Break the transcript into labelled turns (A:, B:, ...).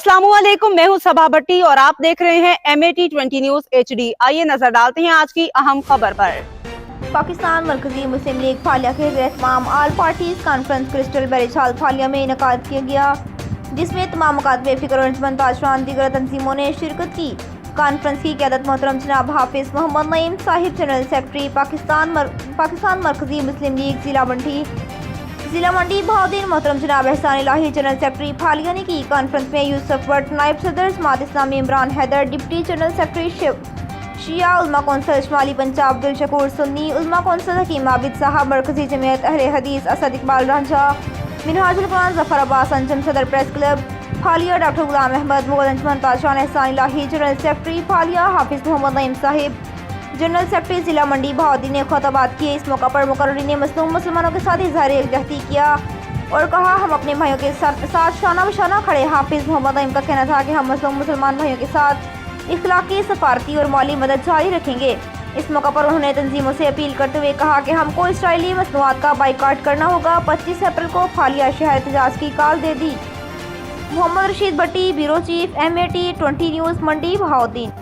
A: अस्सलामुअलैकुम, मैं हूं सबा भट्टी और आप देख रहे हैं MAT20 न्यूज HD। आइए नजर डालते हैं आज की अहम खबर पर।
B: पाकिस्तान मरकजी मुस्लिम लीग फालिया के एहतमाम all parties conference Crystal Barrage Hall Phalia में इनकाद किया गया, जिसमें तमाम मुकातबे फिक्र और अंजुमन ताजरान दीगर तंजीमों ने शिरकत की। कॉन्फ्रेंस की क़यादत मोहतरम जनाब हाफिज मोहम्मद नईम साहिब, जनरल सेक्रेटरी पाकिस्तान मरकजी मुस्लिम लीग ज़िला मंडी बहाउद्दीन, मोहतरम जनाब एहसान इलाही, जनरल सेक्रेटरी फालिया ने की। कॉन्फ्रेंस में यूसुफ भट्ट, नायब सदर Jamaat Islami Imran Haider, deputy general secretary Shia Ulema council शुमाली पंजाब अब्दुल शकूर सुन्नी, उलमा कौंसल हकीम आबिद साहब, मरकजी जमीयत अहले हदीस असद इकबाल रांझा, मिनहाजुल कुरान जफर अब्बास, अंजम सदर प्रेस क्लब फालिया डॉक्टर गुलाम अहमद, मुगल अंजुमन ताजरान एहसान इलाही, जनरल सेक्रेटरी फालिया हाफिज मोहम्मद नईम साहिब, जनरल सेक्रेटरी ज़िला मंडी बहाउद्दीन ने खुताबात किए। इस मौका पर मुकर्ररीन ने मज़लूम मुसलमानों के साथ इज़हार यकजहती किया और कहा, हम अपने भाइयों के साथ शाना बशाना खड़े। हाफिज मोहम्मद नईम का कहना था कि हम मज़लूम मुसलमान भाइयों के साथ इखलाकी, सफारती और माली मदद जारी रखेंगे। इस मौका पर उन्होंने तंजीमों से अपील करते हुए कहा कि हमको इसराइली मसनूआत का बाइकाट करना होगा। 25 अप्रैल को फालिया शहर एहतजाज की कॉल दे दी। मोहम्मद रशीद भट्टी, ब्यूरो चीफ, MAT20 न्यूज़, मंडी बहाउद्दीन।